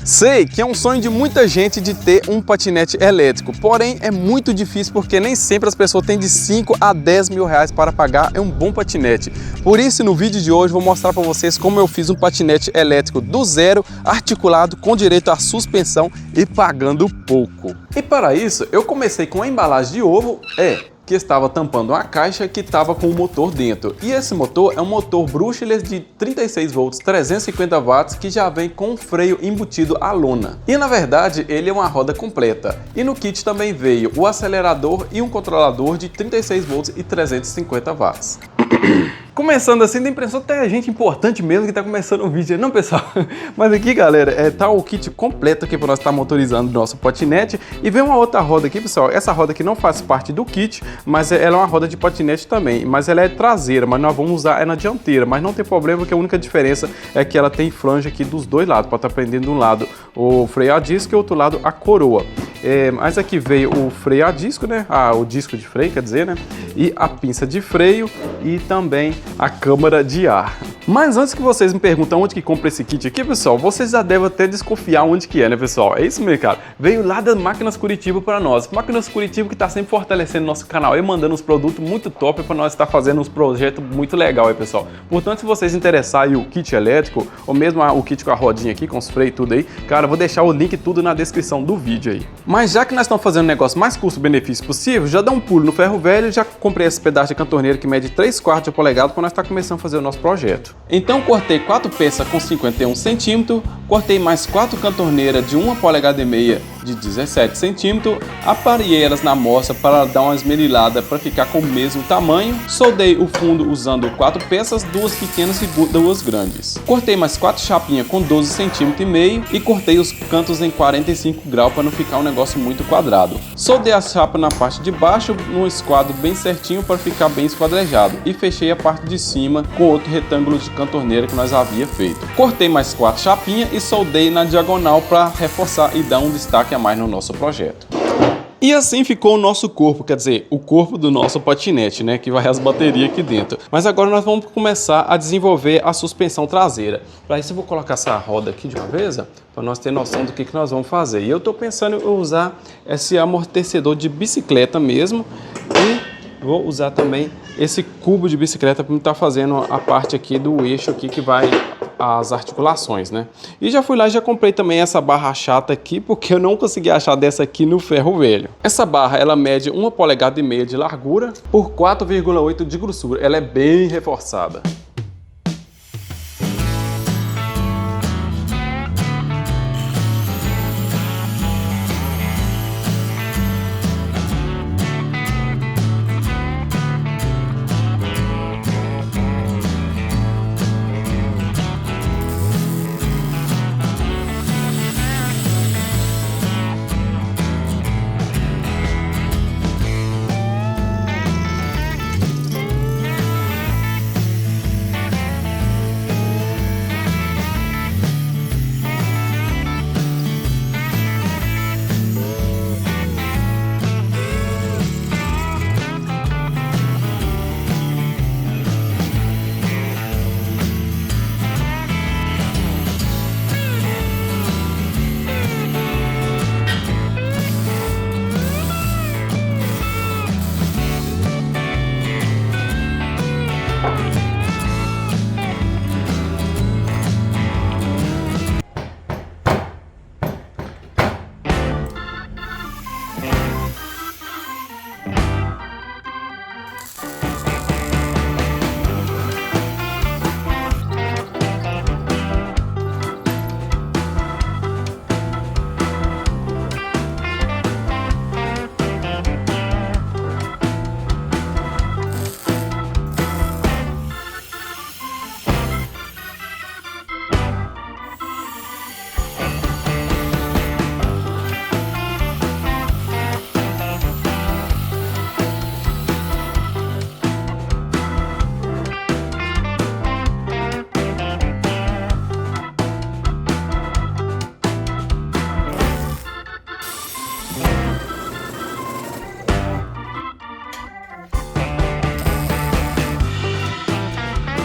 Sei que é um sonho de muita gente de ter um patinete elétrico, porém é muito difícil porque nem sempre as pessoas têm de 5 a 10 mil reais para pagar em um bom patinete. Por isso, no vídeo de hoje vou mostrar para vocês como eu fiz um patinete elétrico do zero, articulado, com direito à suspensão e pagando pouco. E para isso, eu comecei com a embalagem de ovo, que estava tampando uma caixa que estava com o motor dentro. E esse motor é um motor brushless de 36 volts, 350 watts, que já vem com um freio embutido à lona. E na verdade, ele é uma roda completa. E no kit também veio o acelerador e um controlador de 36 volts e 350 watts. Começando assim, dá a impressão que tem gente importante mesmo que tá começando o vídeo, não, pessoal? Mas aqui, galera, tá o kit completo aqui para nós estar motorizando o nosso patinete. E vem uma outra roda aqui, pessoal. Essa roda aqui não faz parte do kit, mas ela é uma roda de patinete também. Mas ela é traseira, mas nós vamos usar ela na dianteira. Mas não tem problema, porque a única diferença é que ela tem franja aqui dos dois lados, para estar prendendo de um lado o freio a disco e do outro lado a coroa. Mas aqui veio o freio a disco, né? O disco de freio, quer dizer, né? E a pinça de freio e também a câmara de ar. Mas antes que vocês me perguntem onde que compra esse kit aqui, pessoal, vocês já devem até desconfiar onde que é, né, pessoal? É isso mesmo, cara. Veio lá das Máquinas Curitiba para nós. Máquinas Curitiba que tá sempre fortalecendo nosso canal e mandando uns produtos muito top para nós estar fazendo uns projetos muito legal aí, pessoal. Portanto, se vocês interessarem o kit elétrico, ou mesmo o kit com a rodinha aqui, com os freios e tudo aí, cara, eu vou deixar o link tudo na descrição do vídeo aí. Mas já que nós estamos fazendo um negócio mais custo-benefício possível, já dá um pulo no ferro velho, já comprei esse pedaço de cantorneira que mede 3/4 de polegada para nós estar começando a fazer o nosso projeto. Então cortei 4 peças com 51 centímetros, cortei mais 4 cantorneiras de 1,5 polegada de 17 centímetros, aparei elas na moça para dar uma esmerilhada para ficar com o mesmo tamanho, soldei o fundo usando 4 peças, 2 pequenas e 2 grandes. Cortei mais 4 chapinhas com 12 centímetros e meio e cortei os cantos em 45 graus para não ficar um negócio muito quadrado. Soldei a chapa na parte de baixo num esquadro bem certinho para ficar bem esquadrejado e fechei a parte de cima com outro retângulo de cantorneira que nós havia feito. Cortei mais 4 chapinhas e soldei na diagonal para reforçar e dar um destaque a mais no nosso projeto. E assim ficou o nosso corpo, quer dizer, o corpo do nosso patinete, né, que vai as baterias aqui dentro. Mas agora nós vamos começar a desenvolver a suspensão traseira. Para isso eu vou colocar essa roda aqui de uma vez, para nós ter noção do que nós vamos fazer. E eu estou pensando em usar esse amortecedor de bicicleta mesmo e vou usar também esse cubo de bicicleta para estar fazendo a parte aqui do eixo aqui que vai as articulações, né? E já fui lá e já comprei também essa barra chata aqui, porque eu não consegui achar dessa aqui no ferro velho. Essa barra, ela mede 1,5 polegada de largura por 4,8 de grossura. Ela é bem reforçada.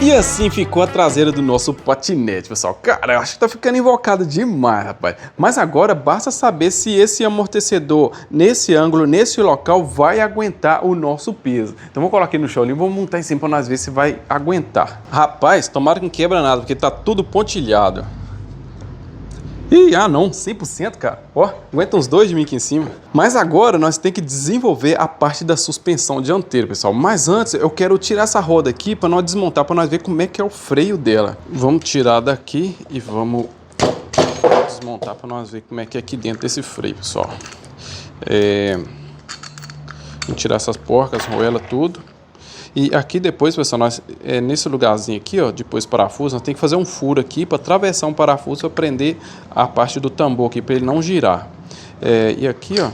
E assim ficou a traseira do nosso patinete, pessoal. Cara, eu acho que tá ficando invocado demais, rapaz. Mas agora basta saber se esse amortecedor, nesse ângulo, nesse local, vai aguentar o nosso peso. Então vou colocar aqui no chão ali, vou montar em cima pra nós ver se vai aguentar. Rapaz, tomara que não quebra nada, porque tá tudo pontilhado. Ih, não, 100%, cara. Ó, aguenta uns 2 de mim aqui em cima. Mas agora nós temos que desenvolver a parte da suspensão dianteira, pessoal. Mas antes eu quero tirar essa roda aqui para nós desmontar, para nós ver como é que é o freio dela. Vamos tirar daqui e vamos desmontar para nós ver como é que é aqui dentro desse freio, pessoal. Vamos tirar essas porcas, roela tudo. E aqui depois, pessoal, nós, nesse lugarzinho aqui, ó, depois do parafuso, nós temos que fazer um furo aqui para atravessar um parafuso para prender a parte do tambor aqui, para ele não girar. E aqui, ó,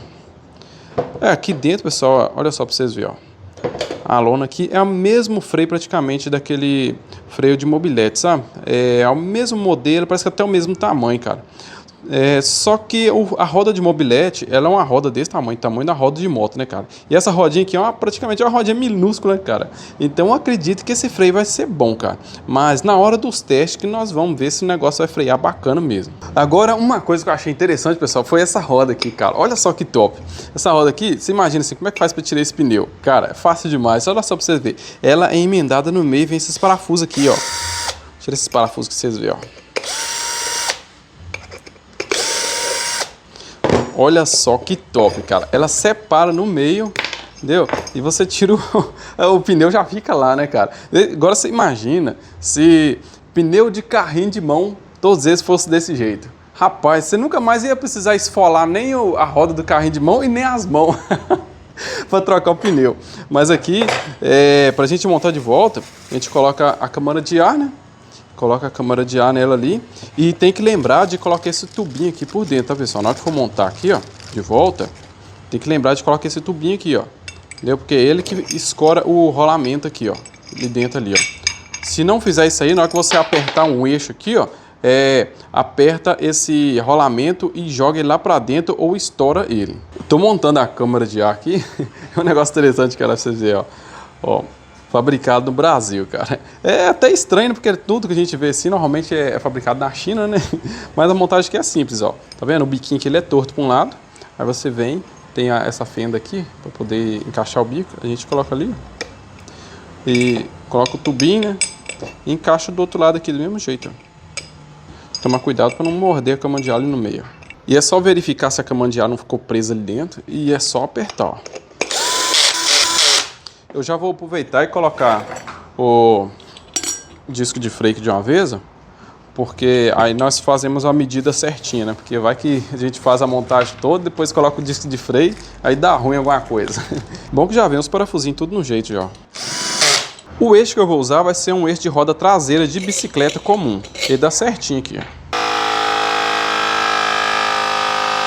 aqui dentro, pessoal, olha só para vocês verem, ó. A lona aqui é o mesmo freio praticamente daquele freio de mobilete, sabe? É o mesmo modelo, parece que até o mesmo tamanho, cara. Só que a roda de mobilete, ela é uma roda desse tamanho da roda de moto, né, cara? E essa rodinha aqui é praticamente uma rodinha minúscula, né, cara? Então eu acredito que esse freio vai ser bom, cara. Mas na hora dos testes que nós vamos ver se o negócio vai frear bacana mesmo. Agora, uma coisa que eu achei interessante, pessoal, foi essa roda aqui, cara. Olha só que top. Essa roda aqui, você imagina assim, como é que faz pra tirar esse pneu? Cara, é fácil demais. Olha só pra vocês verem. Ela é emendada no meio, vem esses parafusos aqui, ó. Tira esses parafusos que vocês veem, ó. Olha só que top, cara. Ela separa no meio, entendeu? E você tira o pneu, já fica lá, né, cara? Agora você imagina se pneu de carrinho de mão, todos esses fossem desse jeito. Rapaz, você nunca mais ia precisar esfolar nem a roda do carrinho de mão e nem as mãos para trocar o pneu. Mas aqui, pra gente montar de volta, a gente coloca a câmara de ar, né? Coloca a câmara de ar nela ali e tem que lembrar de colocar esse tubinho aqui por dentro, tá, pessoal? Na hora que for montar aqui, ó, de volta, tem que lembrar de colocar esse tubinho aqui, ó. Entendeu? Porque é ele que escora o rolamento aqui, ó, de dentro ali, ó. Se não fizer isso aí, na hora que você apertar um eixo aqui, ó, aperta esse rolamento e joga ele lá pra dentro ou estoura ele. Tô montando a câmara de ar aqui, é um negócio interessante que ela vai fazer, ó. Fabricado no Brasil, cara. É até estranho, porque tudo que a gente vê assim, normalmente é fabricado na China, né? Mas a montagem aqui é simples, ó. Tá vendo? O biquinho aqui ele é torto para um lado. Aí você vem, tem essa fenda aqui, para poder encaixar o bico. A gente coloca ali. E coloca o tubinho, né? E encaixa do outro lado aqui do mesmo jeito, ó. Tomar cuidado para não morder a cama de ar ali no meio. E é só verificar se a cama de ar não ficou presa ali dentro. E é só apertar, ó. Eu já vou aproveitar e colocar o disco de freio aqui de uma vez, ó, porque aí nós fazemos a medida certinha, né? Porque vai que a gente faz a montagem toda, depois coloca o disco de freio, aí dá ruim alguma coisa. Bom que já vem os parafusinhos tudo no jeito já. O eixo que eu vou usar vai ser um eixo de roda traseira de bicicleta comum. Ele dá certinho aqui, ó.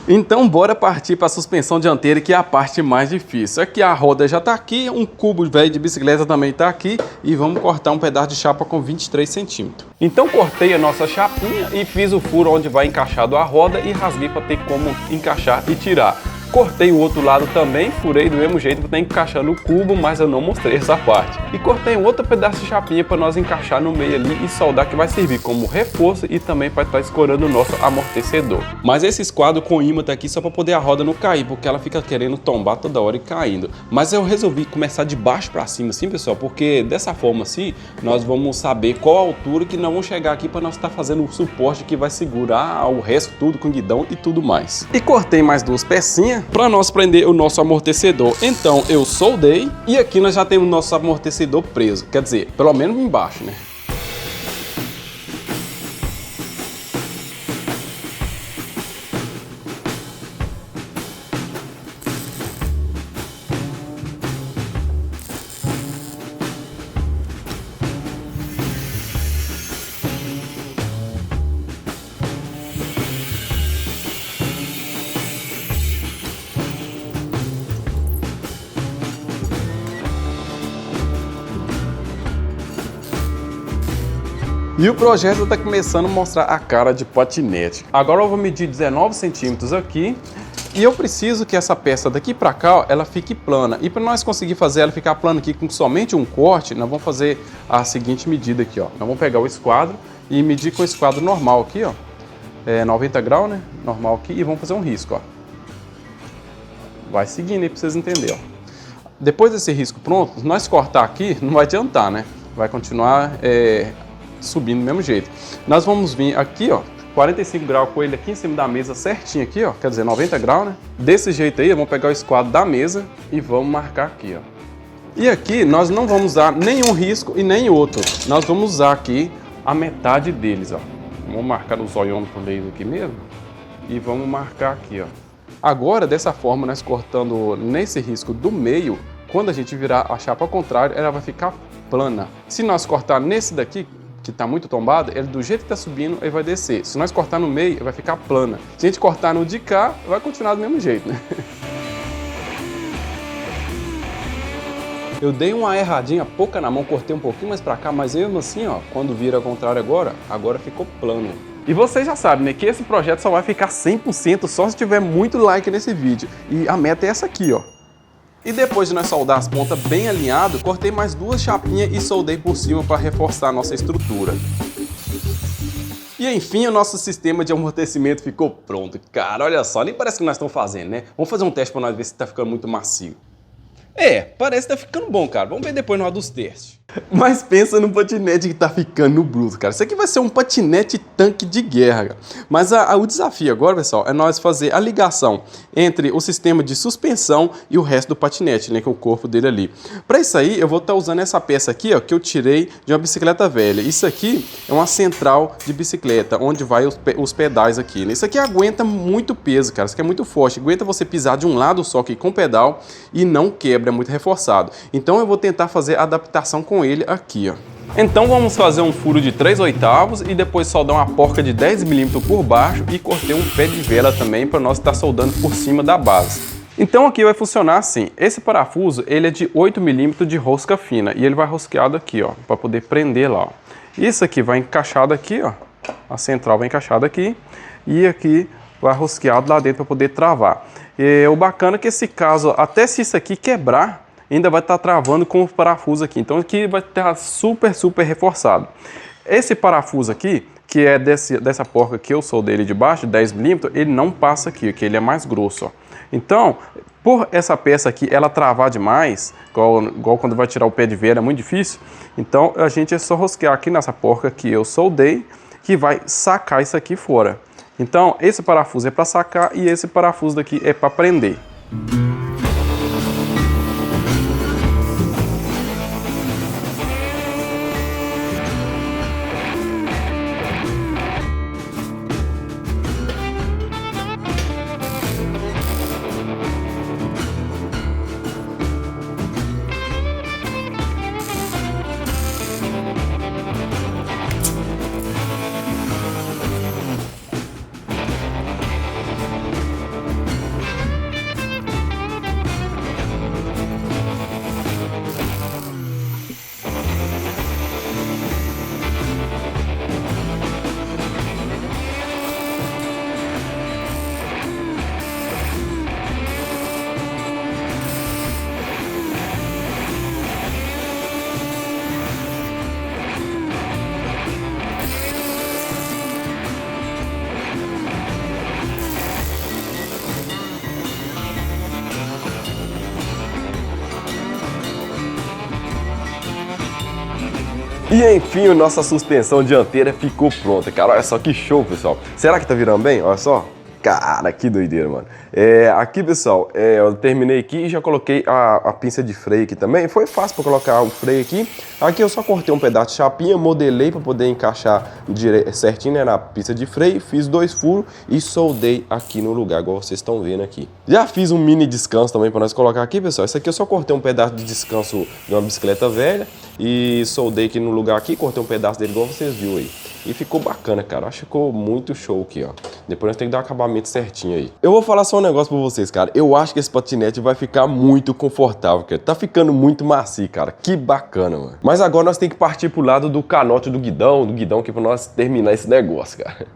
Então bora partir para a suspensão dianteira, que é a parte mais difícil. Aqui a roda já está aqui, um cubo velho de bicicleta também está aqui e vamos cortar um pedaço de chapa com 23 centímetros. Então cortei a nossa chapinha e fiz o furo onde vai encaixado a roda e rasguei para ter como encaixar e tirar. Cortei o outro lado também, furei do mesmo jeito para ter encaixar no cubo, mas eu não mostrei essa parte. E cortei um outro pedaço de chapinha para nós encaixar no meio ali e soldar, que vai servir como reforço e também para estar escorando o nosso amortecedor. Mas esse esquadro com ímã tá aqui só para poder a roda não cair, porque ela fica querendo tombar toda hora e caindo. Mas eu resolvi começar de baixo para cima assim, pessoal, porque dessa forma assim, nós vamos saber qual a altura que nós vamos chegar aqui para nós estar fazendo o suporte que vai segurar o resto tudo com guidão e tudo mais. E cortei mais duas pecinhas para nós prender o nosso amortecedor. Então eu soldei e aqui nós já temos o nosso amortecedor preso, quer dizer, pelo menos embaixo, né? E o projeto está começando a mostrar a cara de patinete. Agora eu vou medir 19 centímetros aqui E eu preciso que essa peça daqui para cá, ó, ela fique plana. E para nós conseguir fazer ela ficar plana aqui com somente um corte, nós vamos fazer a seguinte medida aqui, ó. Nós vamos pegar o esquadro e medir com o esquadro normal aqui, ó. 90 graus, né? Normal aqui. E vamos fazer um risco, ó. Vai seguindo aí para vocês entenderem, ó. Depois desse risco pronto, se nós cortar aqui, não vai adiantar, né? Vai continuar subindo do mesmo jeito. Nós vamos vir aqui, ó, 45 graus com ele aqui em cima da mesa certinho aqui, ó. Quer dizer, 90 graus, né? Desse jeito aí, vamos pegar o esquadro da mesa e vamos marcar aqui, ó. E aqui nós não vamos usar nenhum risco e nem outro. Nós vamos usar aqui a metade deles, ó. Vamos marcar o zoiômetro por laser aqui mesmo. E vamos marcar aqui, ó. Agora, dessa forma, nós cortando nesse risco do meio, quando a gente virar a chapa ao contrário, ela vai ficar plana. Se nós cortar nesse daqui, que está muito tombado, ele do jeito que está subindo, ele vai descer. Se nós cortar no meio, ele vai ficar plana. Se a gente cortar no de cá, vai continuar do mesmo jeito, né? Eu dei uma erradinha pouca na mão, cortei um pouquinho mais para cá, mas mesmo assim, ó, quando vira ao contrário agora ficou plano. E vocês já sabem, né, que esse projeto só vai ficar 100% só se tiver muito like nesse vídeo. E a meta é essa aqui, ó. E depois de nós soldar as pontas bem alinhado, cortei mais 2 chapinhas e soldei por cima para reforçar a nossa estrutura. E enfim, o nosso sistema de amortecimento ficou pronto. Cara, olha só, nem parece que nós estamos fazendo, né? Vamos fazer um teste para nós ver se está ficando muito macio. Parece que tá ficando bom, cara. Vamos ver depois na hora dos testes. Mas pensa no patinete que tá ficando no bruto, cara. Isso aqui vai ser um patinete tanque de guerra, cara. Mas o desafio agora, pessoal, é nós fazer a ligação entre o sistema de suspensão e o resto do patinete, né, que é o corpo dele ali. Para isso aí, eu vou estar usando essa peça aqui, ó, que eu tirei de uma bicicleta velha. Isso aqui é uma central de bicicleta, onde vai os pedais aqui, né? Isso aqui aguenta muito peso, cara. Isso aqui é muito forte. Aguenta você pisar de um lado só aqui com o pedal e não quebra, é muito reforçado. Então eu vou tentar fazer a adaptação com ele aqui, ó. Então vamos fazer um furo de 3/8 e depois soldar uma porca de 10 mm por baixo e cortei um pé de vela também para nós estar soldando por cima da base. Então aqui vai funcionar assim. Esse parafuso ele é de 8 mm de rosca fina e ele vai rosqueado aqui, ó, para poder prender lá, ó. Isso aqui vai encaixado aqui, ó. A central vai encaixada aqui e aqui vai rosqueado lá dentro para poder travar. E o bacana é que esse caso, até se isso aqui quebrar, ainda vai estar travando com o parafuso aqui. Então aqui vai estar super reforçado. Esse parafuso aqui, que é dessa porca que eu soldei ele de baixo, 10 mm, ele não passa aqui, que ele é mais grosso, ó. Então, por essa peça aqui, ela travar demais, igual quando vai tirar o pé de vela, é muito difícil. Então a gente é só rosquear aqui nessa porca que eu soldei, que vai sacar isso aqui fora. Então esse parafuso é para sacar e esse parafuso daqui é para prender. E enfim, a nossa suspensão dianteira ficou pronta, cara. Olha só que show, pessoal. Será que tá virando bem? Olha só. Cara, que doideira, mano. Aqui, pessoal, eu terminei aqui e já coloquei a pinça de freio aqui também. Foi fácil para colocar o freio aqui. Aqui eu só cortei um pedaço de chapinha, modelei para poder encaixar certinho, né, na pinça de freio. Fiz 2 furos e soldei aqui no lugar, igual vocês estão vendo aqui. Já fiz um mini descanso também para nós colocar aqui, pessoal. Isso aqui eu só cortei um pedaço de descanso de uma bicicleta velha e soldei aqui no lugar aqui, cortei um pedaço dele igual vocês viram aí. E ficou bacana, cara. Acho que ficou muito show aqui, ó. Depois nós temos que dar um acabamento certinho aí. Eu vou falar só um negócio pra vocês, cara. Eu acho que esse patinete vai ficar muito confortável, cara. Tá ficando muito macio, cara. Que bacana, mano. Mas agora nós temos que partir pro lado do canote do guidão aqui pra nós terminar esse negócio, cara.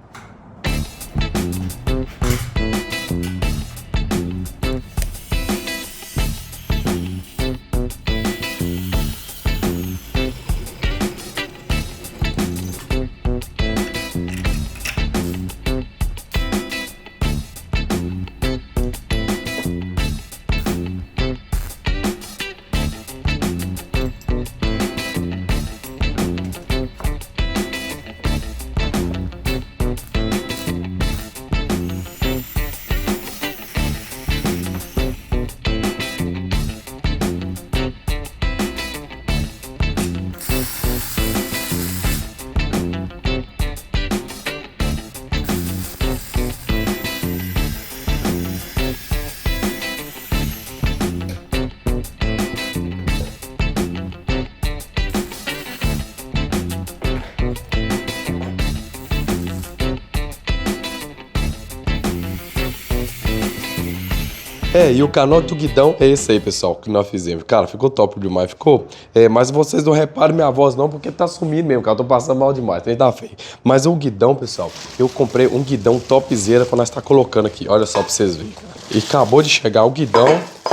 E o canote do guidão é esse aí, pessoal, que nós fizemos. Cara, ficou top demais, ficou. Mas vocês não reparem minha voz não, porque tá sumindo mesmo, cara. Eu tô passando mal demais, nem tá feio. Mas o guidão, pessoal, eu comprei um guidão topzera pra nós estar colocando aqui. Olha só pra vocês verem. E acabou de chegar o guidão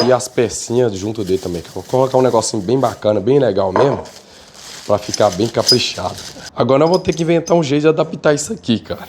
e as pecinhas junto dele também. Vou colocar um negocinho bem bacana, bem legal mesmo, pra ficar bem caprichado. Agora eu vou ter que inventar um jeito de adaptar isso aqui, cara.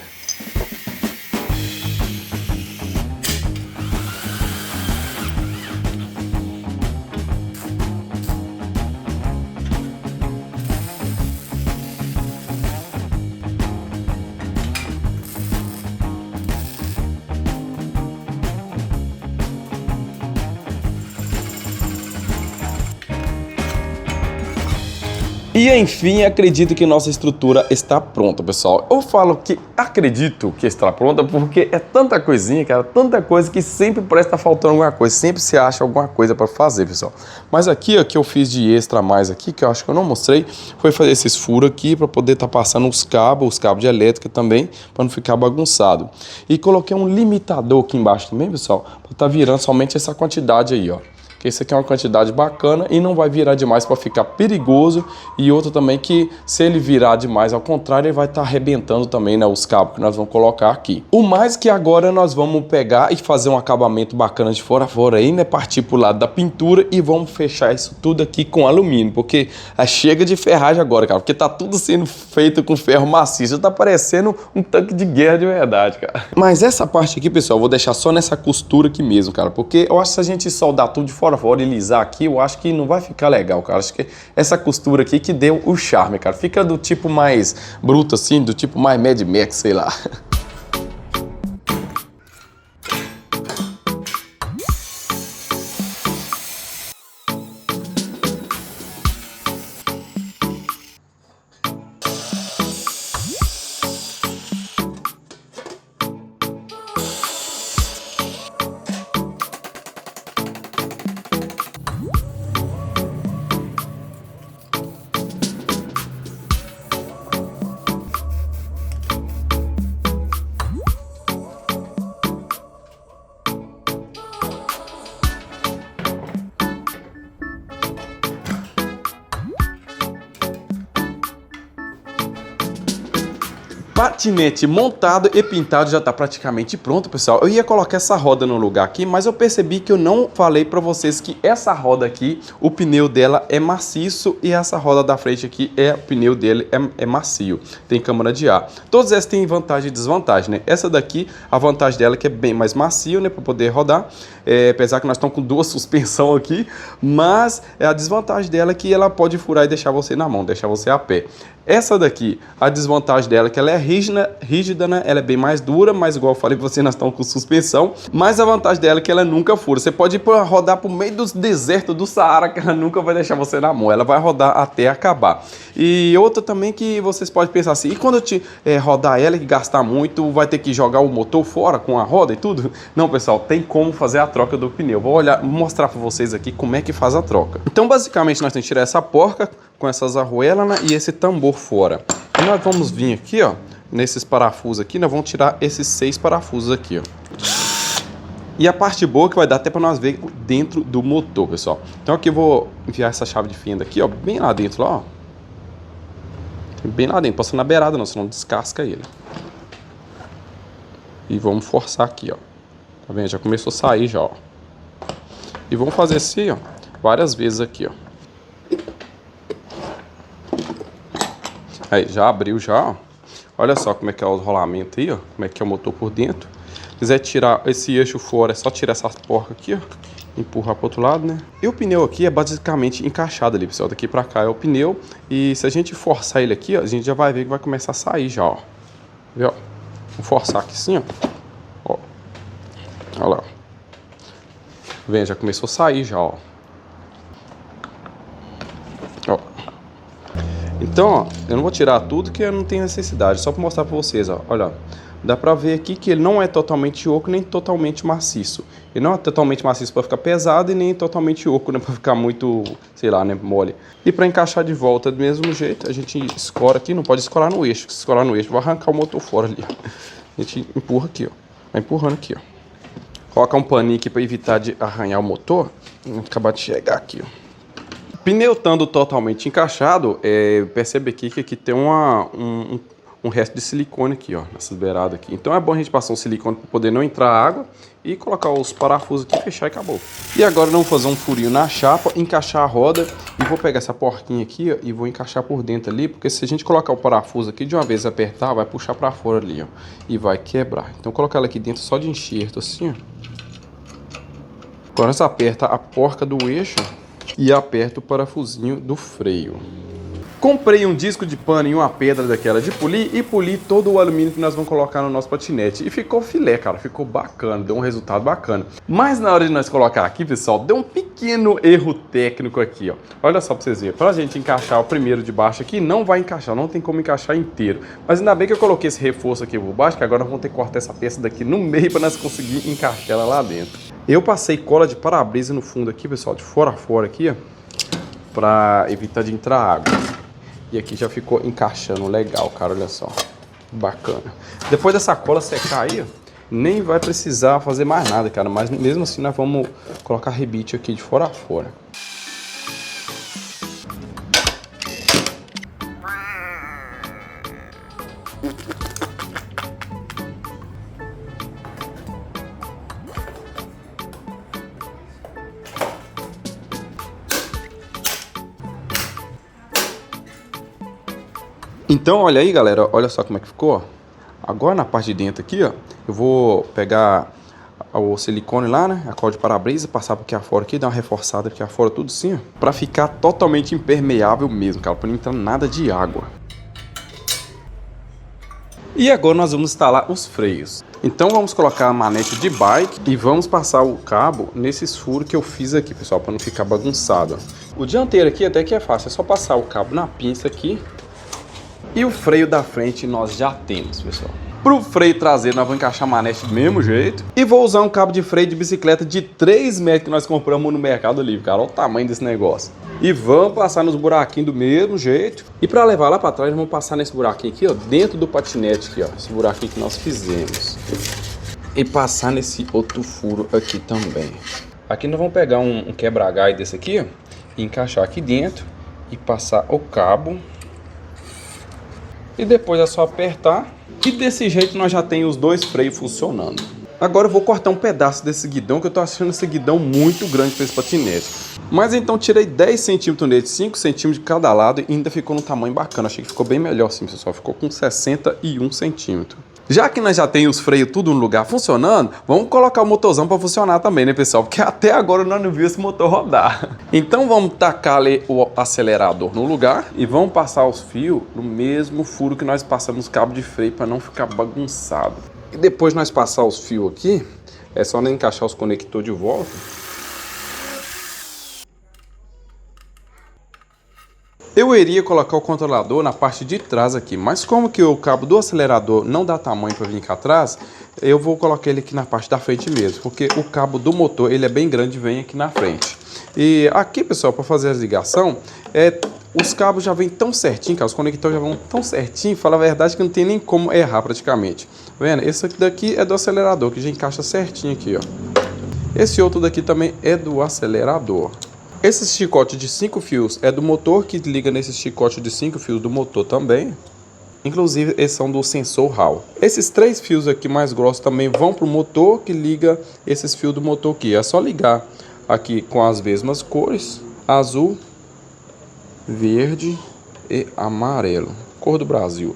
E enfim, acredito que nossa estrutura está pronta, pessoal. Eu falo que acredito que está pronta porque é tanta coisinha, cara, tanta coisa que sempre parece estar faltando alguma coisa, sempre se acha alguma coisa para fazer, pessoal. Mas aqui, ó, que eu fiz de extra mais aqui, que eu acho que eu não mostrei, foi fazer esses furos aqui para poder estar passando os cabos de elétrica também, para não ficar bagunçado. E coloquei um limitador aqui embaixo também, pessoal, para estar virando somente essa quantidade aí, ó. Que isso aqui é uma quantidade bacana e não vai virar demais para ficar perigoso. E outro também que se ele virar demais, ao contrário, ele vai estar arrebentando também, né, os cabos que nós vamos colocar aqui. O mais que agora nós vamos pegar e fazer um acabamento bacana de fora a fora aí, né, partir pro lado da pintura e vamos fechar isso tudo aqui com alumínio, porque chega de ferragem agora, cara, porque tá tudo sendo feito com ferro maciço, tá parecendo um tanque de guerra de verdade, cara. Mas essa parte aqui, pessoal, eu vou deixar só nessa costura aqui mesmo, cara, porque eu acho que se a gente soldar tudo de fora e lisar aqui, eu acho que não vai ficar legal, cara. Acho que essa costura aqui que deu o charme, cara. Fica do tipo mais bruto assim, do tipo mais Mad Max, sei lá. Patinete montado e pintado já está praticamente pronto, pessoal. Eu ia colocar essa roda no lugar aqui, mas eu percebi que eu não falei para vocês que essa roda aqui, o pneu dela é maciço e essa roda da frente aqui, o pneu dele é macio. Tem câmara de ar. Todas essas têm vantagem e desvantagem, né? Essa daqui, a vantagem dela é que é bem mais macio, né, para poder rodar. Apesar que nós estamos com duas suspensão aqui, mas a desvantagem dela é que ela pode furar e deixar você na mão, deixar você a pé. Essa daqui, a desvantagem dela é que ela é rígida, né? Ela é bem mais dura, mas igual eu falei pra você, nós estamos com suspensão. Mas a vantagem dela é que ela nunca fura. Você pode ir rodar pro meio dos desertos do Saara, que ela nunca vai deixar você na mão. Ela vai rodar até acabar. E outra também que vocês podem pensar assim, e quando eu rodar ela e gastar muito, vai ter que jogar o motor fora com a roda e tudo? Não, pessoal, tem como fazer a troca do pneu. Vou mostrar pra vocês aqui como é que faz a troca. Então, basicamente, nós temos que tirar essa porca com essas arruelas, né, e esse tambor fora. E nós vamos vir aqui, ó, nesses parafusos aqui, nós vamos tirar esses 6 parafusos aqui, ó. E a parte boa que vai dar até para nós ver dentro do motor, pessoal. Então aqui eu vou enfiar essa chave de fenda aqui, ó, bem lá dentro, ó. Bem lá dentro, passando na beirada não, senão descasca ele. E vamos forçar aqui, ó. Tá vendo? Já começou a sair já, ó. E vamos fazer assim, ó, várias vezes aqui, ó. Aí, já abriu já, ó. Olha só como é que é o rolamento aí, ó. Como é que é o motor por dentro. Se quiser tirar esse eixo fora, é só tirar essas porcas aqui, ó. Empurrar pro outro lado, né? E o pneu aqui é basicamente encaixado ali, pessoal. Daqui pra cá é o pneu. E se a gente forçar ele aqui, ó, a gente já vai ver que vai começar a sair já, ó. Viu? Vou forçar aqui assim, ó. Olha lá. Vem, já começou a sair já, ó. Ó. Então, ó, eu não vou tirar tudo que eu não tenho necessidade, só para mostrar para vocês, ó, olha, dá para ver aqui que ele não é totalmente oco nem totalmente maciço. Ele não é totalmente maciço para ficar pesado e nem totalmente oco, né, para ficar muito, sei lá, né, mole. E para encaixar de volta do mesmo jeito, a gente escora aqui, não pode escorar no eixo, se escorar no eixo vai arrancar o motor fora ali. A gente empurra aqui, ó, vai empurrando aqui, ó. Colocar um paninho aqui para evitar de arranhar o motor. Vou acabar de chegar aqui, ó. Pneu estando totalmente encaixado, percebe aqui que aqui tem um resto de silicone aqui, ó, nessas beiradas aqui. Então é bom a gente passar um silicone para poder não entrar água e colocar os parafusos aqui, fechar e acabou. E agora nós vamos fazer um furinho na chapa, encaixar a roda e vou pegar essa porquinha aqui, ó, e vou encaixar por dentro ali, porque se a gente colocar o parafuso aqui de uma vez e apertar, vai puxar para fora ali, ó, e vai quebrar. Então colocar ela aqui dentro só de enxerto assim, ó. Agora você aperta a porca do eixo e aperta o parafusinho do freio. Comprei um disco de pano e uma pedra daquela de polir e poli todo o alumínio que nós vamos colocar no nosso patinete. E ficou filé, cara, ficou bacana, deu um resultado bacana. Mas na hora de nós colocar aqui, pessoal, deu um pequeno erro técnico aqui, ó. Olha só pra vocês verem, pra gente encaixar o primeiro de baixo aqui, não vai encaixar, não tem como encaixar inteiro. Mas ainda bem que eu coloquei esse reforço aqui por baixo, que agora nós vamos ter que cortar essa peça daqui no meio pra nós conseguir encaixar ela lá dentro. Eu passei cola de para-brisa no fundo aqui, pessoal, de fora a fora aqui, ó, pra evitar de entrar água. E aqui já ficou encaixando legal, cara, olha só. Bacana. Depois dessa cola secar aí, ó, nem vai precisar fazer mais nada, cara. Mas mesmo assim nós vamos colocar rebite aqui de fora a fora. Então, olha aí, galera, olha só como é que ficou. Agora na parte de dentro aqui, ó, eu vou pegar o silicone lá, né, a cola de para-brisa, passar por aqui afora aqui, dar uma reforçada aqui afora, tudo assim, ó, pra ficar totalmente impermeável mesmo, cara, pra não entrar nada de água. E agora nós vamos instalar os freios. Então vamos colocar a manete de bike e vamos passar o cabo nesses furos que eu fiz aqui, pessoal, para não ficar bagunçado. O dianteiro aqui até que é fácil, é só passar o cabo na pinça aqui. E o freio da frente nós já temos, pessoal. Pro freio traseiro nós vamos encaixar a manete do mesmo jeito. E vou usar um cabo de freio de bicicleta de 3 metros que nós compramos no Mercado Livre, cara. Olha o tamanho desse negócio. E vamos passar nos buraquinhos do mesmo jeito. E para levar lá para trás, vamos passar nesse buraquinho aqui, ó, dentro do patinete aqui, ó. Esse buraquinho que nós fizemos. E passar nesse outro furo aqui também. Aqui nós vamos pegar um quebra-galho desse aqui, ó, e encaixar aqui dentro e passar o cabo. E depois é só apertar. E desse jeito nós já temos os dois freios funcionando. Agora eu vou cortar um pedaço desse guidão, que eu tô achando esse guidão muito grande para esse patinete. Mas então tirei 10 centímetros nele, 5 centímetros de cada lado, e ainda ficou no tamanho bacana. Achei que ficou bem melhor assim, pessoal. Ficou com 61 centímetros. Já que nós já temos os freios tudo no lugar funcionando, vamos colocar o motorzão para funcionar também, né, pessoal? Porque até agora nós não vimos esse motor rodar. Então vamos tacar ali o acelerador no lugar e vamos passar os fios no mesmo furo que nós passamos cabo de freio para não ficar bagunçado. E depois nós passar os fios aqui, é só nós encaixar os conectores de volta. Eu iria colocar o controlador na parte de trás aqui, mas como que o cabo do acelerador não dá tamanho para vir cá atrás, eu vou colocar ele aqui na parte da frente mesmo, porque o cabo do motor ele é bem grande e vem aqui na frente. E aqui, pessoal, para fazer a ligação, os cabos já vêm tão certinho, cara, os conectores já vão tão certinho, fala a verdade que não tem nem como errar praticamente. Tá vendo? Esse daqui é do acelerador, que já encaixa certinho aqui, ó. Esse outro daqui também é do acelerador. Esse chicote de 5 fios é do motor, que liga nesse chicote de 5 fios do motor também. Inclusive, esses são do sensor Hall. Esses 3 fios aqui mais grossos também vão para o motor, que liga esses fios do motor aqui. É só ligar aqui com as mesmas cores: azul, verde e amarelo. Cor do Brasil.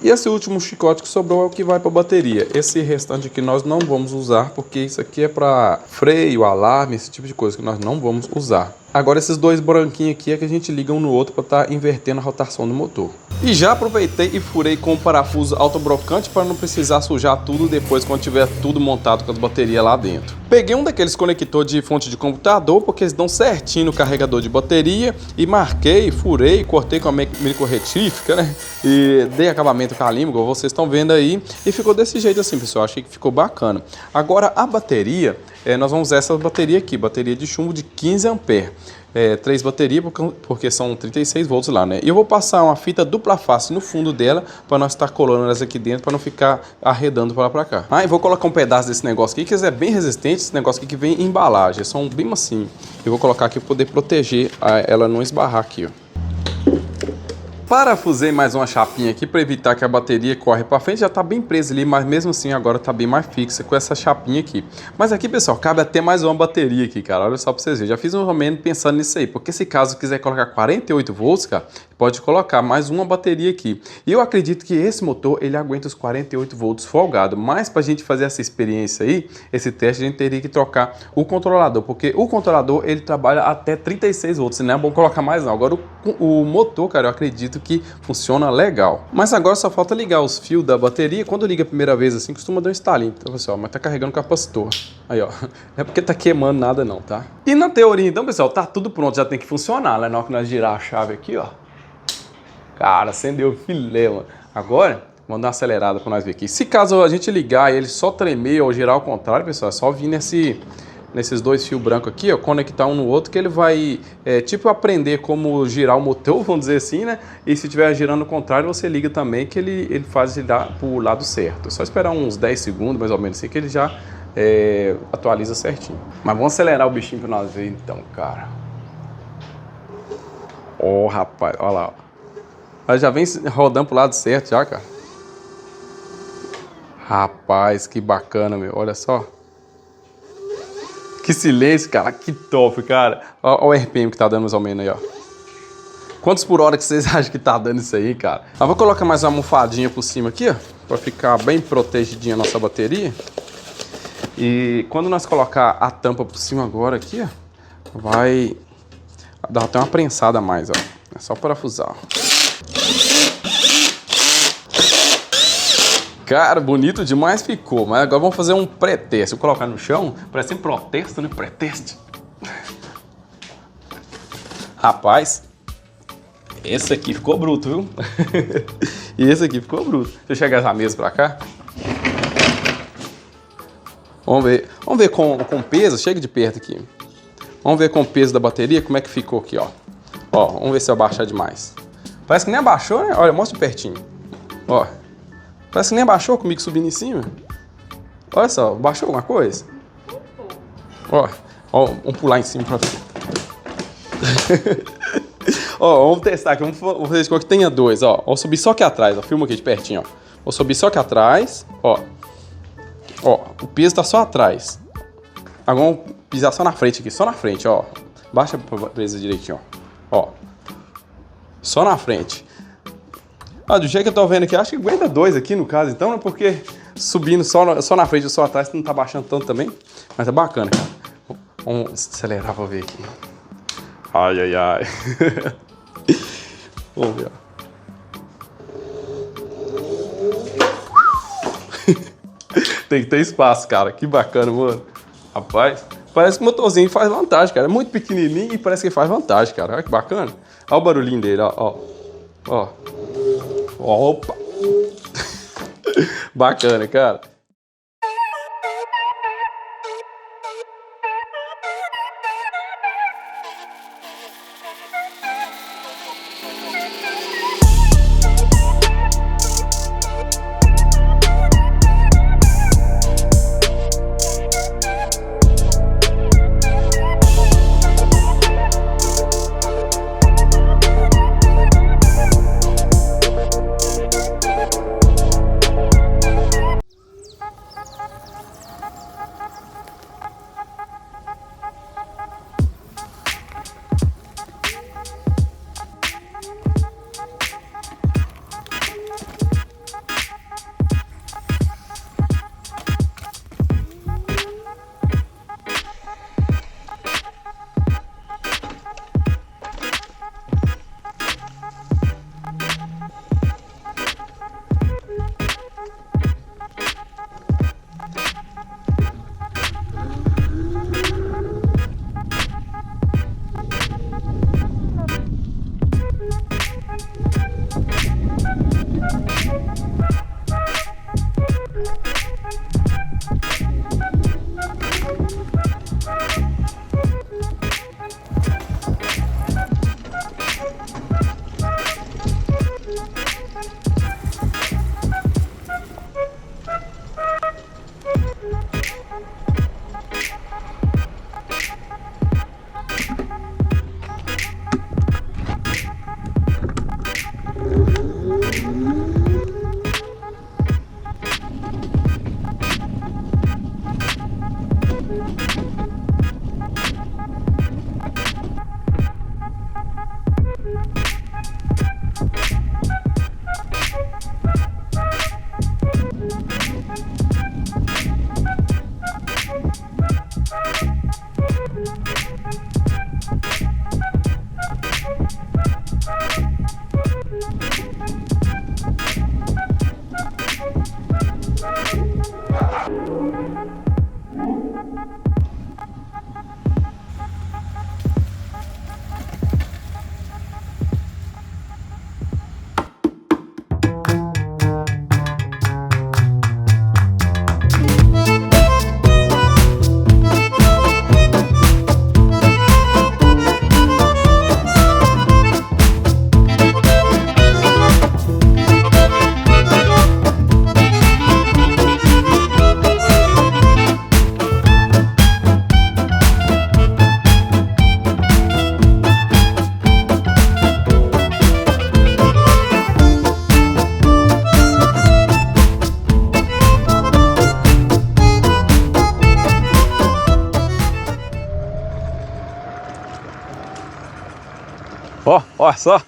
E esse último chicote que sobrou é o que vai para a bateria. Esse restante aqui nós não vamos usar, porque isso aqui é para freio, alarme, esse tipo de coisa que nós não vamos usar. Agora esses dois branquinhos aqui é que a gente liga um no outro para estar invertendo a rotação do motor. E já aproveitei e furei com o parafuso autobrocante para não precisar sujar tudo depois quando tiver tudo montado com as baterias lá dentro. Peguei um daqueles conectores de fonte de computador, porque eles dão certinho no carregador de bateria, e marquei, furei, cortei com a micro retífica, né? E dei acabamento com a lima, como vocês estão vendo aí, e ficou desse jeito assim, pessoal. Achei que ficou bacana. Agora a bateria, nós vamos usar essa bateria aqui, bateria de chumbo de 15 amperes. 3 baterias, porque são 36 volts lá, né? E eu vou passar uma fita dupla face no fundo dela, para nós estar colando elas aqui dentro, para não ficar arredando para lá para cá. Ah, e vou colocar um pedaço desse negócio aqui, que é bem resistente, esse negócio aqui que vem em embalagem, são bem macio. Eu vou colocar aqui para poder proteger ela não esbarrar aqui, ó. Parafusei mais uma chapinha aqui para evitar que a bateria corre para frente. Já está bem presa ali, mas mesmo assim agora está bem mais fixa com essa chapinha aqui. Mas aqui, pessoal, cabe até mais uma bateria aqui, cara. Olha só para vocês verem. Já fiz um ou menos pensando nisso aí. Porque se caso quiser colocar 48 volts, cara, pode colocar mais uma bateria aqui. E eu acredito que esse motor, ele aguenta os 48 volts folgado. Mas para a gente fazer essa experiência aí, esse teste, a gente teria que trocar o controlador. Porque o controlador, ele trabalha até 36 volts. Não é bom colocar mais não. Agora o motor, cara, eu acredito que funciona legal. Mas agora só falta ligar os fios da bateria. Quando liga a primeira vez assim, costuma dar um estalinho, tá, pessoal? Mas tá carregando o capacitor. Aí, ó. Não é porque tá queimando nada não, tá? E na teoria, então, pessoal, tá tudo pronto. Já tem que funcionar, né? Na hora que nós girar a chave aqui, ó. Cara, acendeu o filé, mano. Agora, vamos dar uma acelerada pra nós ver aqui. Se caso a gente ligar e ele só tremer ou girar ao contrário, pessoal, é só vir nesses dois fios brancos aqui, ó, conectar um no outro, que ele vai, tipo, aprender como girar o motor, vamos dizer assim, né? E se estiver girando ao contrário, você liga também, que ele faz girar pro lado certo. É só esperar uns 10 segundos, mais ou menos assim, que ele já atualiza certinho. Mas vamos acelerar o bichinho pra nós ver, então, cara. Ó, rapaz, olha lá, ó. Ela já vem rodando pro lado certo já, cara. Rapaz, que bacana, meu. Olha só. Que silêncio, cara. Que top, cara. Olha o RPM que tá dando mais ou menos aí, ó. Quantos por hora que vocês acham que tá dando isso aí, cara? Eu vou colocar mais uma almofadinha por cima aqui, ó. Pra ficar bem protegidinha a nossa bateria. E quando nós colocar a tampa por cima agora aqui, ó, vai dar até uma prensada a mais, ó. É só parafusar, ó. Cara, bonito demais ficou, mas agora vamos fazer um pré-teste. Vou colocar no chão, parece um protesto, né? Pré-teste. Rapaz, esse aqui ficou bruto, viu? E esse aqui ficou bruto. Deixa eu chegar essa mesa pra cá. Vamos ver com peso, chega de perto aqui. Vamos ver com o peso da bateria como é que ficou aqui, ó. Ó, vamos ver se eu abaixar demais. Parece que nem abaixou, né? Olha, mostra pertinho. Ó. Parece que nem abaixou comigo subindo em cima. Olha só, baixou alguma coisa? Ó, vamos pular em cima pra ver. Ó, vamos testar aqui, vamos fazer com que tenha dois, ó. Vou subir só aqui atrás, ó. Filma aqui de pertinho, ó. Vou subir só aqui atrás, ó. Ó, o peso tá só atrás. Agora vamos pisar só na frente aqui, só na frente, ó. Baixa pra presa direitinho, ó. Ó. Só na frente. Ah, do jeito que eu tô vendo aqui, acho que aguenta dois aqui no caso, então, né? Porque subindo só na frente ou só atrás, não tá baixando tanto também. Mas tá bacana, cara. Vamos acelerar pra ver aqui. Ai, ai, ai. Vamos ver, ó. Tem que ter espaço, cara. Que bacana, mano. Rapaz, parece que o motorzinho faz vantagem, cara. É muito pequenininho e parece que faz vantagem, cara. Olha que bacana. Olha o barulhinho dele, ó. Ó. Ó. Opa! Bacana, cara. Ó, olha só.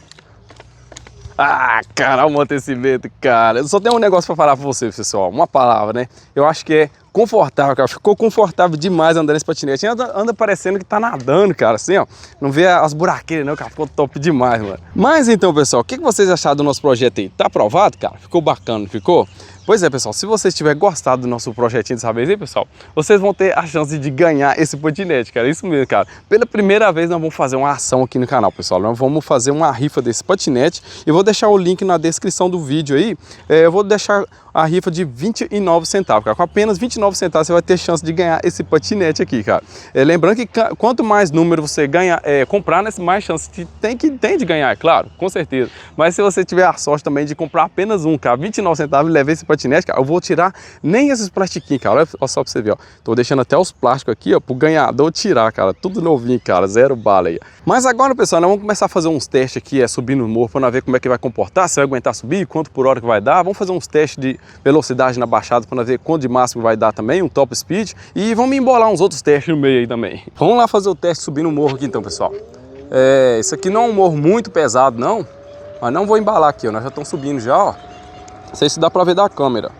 Ah, cara, o amortecimento, cara. Eu só tenho um negócio pra falar pra você, pessoal. Uma palavra, né? Eu acho que é confortável, cara. Ficou confortável demais andando nesse patinete. Anda parecendo que tá nadando, cara. Assim, ó. Não vê as buraqueiras, não, cara. Ficou top demais, mano. Mas então, pessoal, o que vocês acharam do nosso projeto aí? Tá aprovado, cara? Ficou bacana, não ficou? Pois é, pessoal, se vocês tiverem gostado do nosso projetinho dessa vez aí, pessoal, vocês vão ter a chance de ganhar esse patinete, cara. Isso mesmo, cara. Pela primeira vez nós vamos fazer uma ação aqui no canal, pessoal. Nós vamos fazer uma rifa desse patinete. Eu vou deixar o link na descrição do vídeo aí. Eu vou deixar a rifa de 29 centavos, cara. Com apenas 29 centavos você vai ter chance de ganhar esse patinete aqui, cara. Lembrando que quanto mais número você comprar, né, mais chance tem de ganhar, é claro, com certeza. Mas se você tiver a sorte também de comprar apenas um, cara, 29 centavos e levar esse patinete, cara, eu vou tirar nem esses plastiquinhos, cara. Olha só pra você ver, ó. Tô deixando até os plásticos aqui, ó, pro ganhador tirar, cara. Tudo novinho, cara. Zero bala aí. Mas agora, pessoal, nós vamos começar a fazer uns testes aqui, subir no morro, pra nós ver como é que vai comportar, se vai aguentar subir, quanto por hora que vai dar. Vamos fazer uns testes de velocidade na baixada pra nós ver quanto de máximo vai dar também, um top speed. E vamos embolar uns outros testes no meio aí também. Vamos lá fazer o teste subir no morro aqui então, pessoal. Isso aqui não é um morro muito pesado, não. Mas não vou embalar aqui, ó. Nós já estamos subindo já, ó. Não sei se dá pra ver da câmera.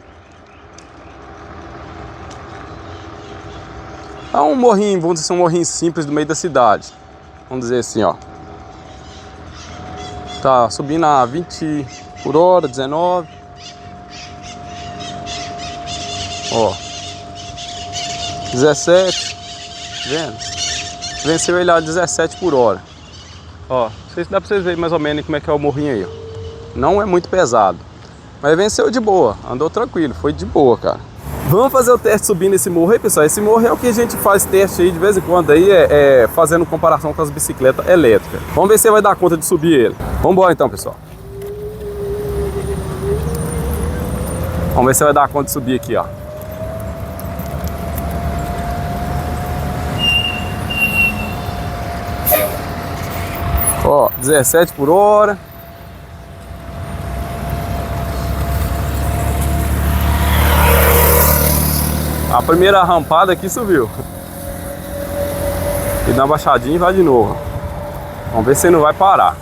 É um morrinho, vamos dizer assim, um morrinho simples do meio da cidade. Vamos dizer assim, ó. Tá subindo a 20 por hora, 19. Ó. 17. Vendo? Venceu ele a 17 por hora. Ó, não sei se dá pra vocês verem mais ou menos como é que é o morrinho aí, ó. Não é muito pesado. Mas venceu de boa, andou tranquilo, foi de boa, cara. Vamos fazer o teste subindo esse morro aí, pessoal. Esse morro é o que a gente faz teste aí de vez em quando aí, fazendo comparação com as bicicletas elétricas. Vamos ver se vai dar conta de subir ele. Vamos embora então, pessoal. Vamos ver se vai dar conta de subir aqui, ó. Ó, 17 por hora. A primeira rampada aqui subiu. E dá uma baixadinha e vai de novo. Vamos ver se ele não vai parar.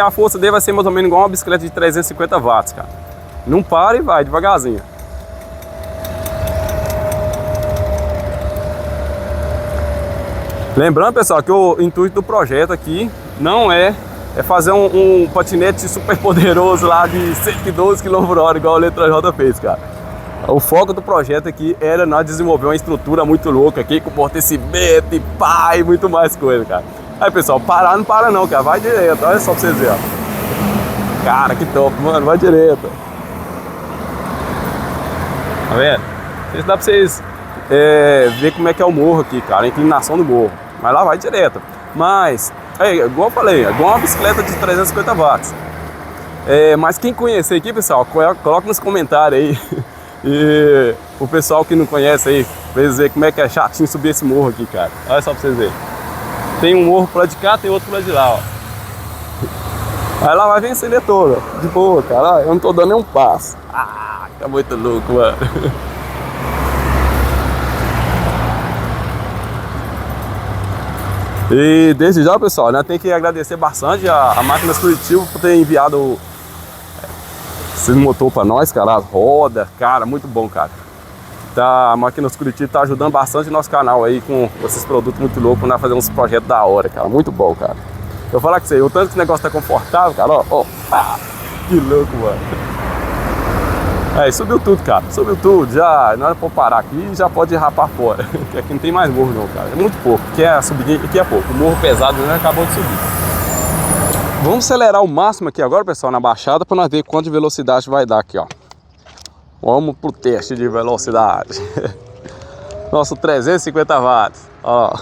A força dele vai ser mais ou menos igual uma bicicleta de 350 watts, cara. Não para e vai devagarzinho. Lembrando, pessoal, que o intuito do projeto aqui não é fazer um patinete super poderoso lá de 112 km por hora, igual a Letra J fez, cara. O foco do projeto aqui era nós desenvolver uma estrutura muito louca aqui, com amortecimento e pá, e muito mais coisa, cara. Aí, pessoal, parar não para não, cara, vai direto, olha só pra vocês verem, ó. Cara, que top, mano, vai direto. Tá vendo? Isso dá pra vocês ver como é que é o morro aqui, cara, a inclinação do morro. Mas lá vai direto. Mas, igual eu falei, é igual uma bicicleta de 350 watts. Mas quem conhecer aqui, pessoal, coloca nos comentários aí. E o pessoal que não conhece aí, pra eles verem como é que é chatinho subir esse morro aqui, cara. Olha só pra vocês verem. Tem um morro pro lado de cá, tem outro pro lado de lá, ó. Aí lá vai vencer ele todo, ó. De boa, cara. Eu não tô dando nenhum passo. Ah, tá muito louco, mano. E desde já, pessoal, né, tem que agradecer bastante a Máquinas Curitiba por ter enviado esse motor pra nós, cara, as rodas, cara, muito bom, cara. A Máquinas Curitiba tá ajudando bastante o nosso canal aí com esses produtos muito loucos, nós fazer uns projetos da hora, cara, muito bom, cara. Eu vou falar com você, o tanto que esse negócio tá confortável, cara, ó, que louco, mano. Subiu tudo, cara, subiu tudo, já, na hora de parar aqui, já pode rapar fora, porque aqui não tem mais morro não, cara, é muito pouco, aqui é subidinha, aqui é pouco, o morro pesado né, acabou de subir. Vamos acelerar o máximo aqui agora, pessoal, na baixada, para nós ver quanto de velocidade vai dar aqui, ó. Vamos pro teste de velocidade. Nosso 350 watts, ó.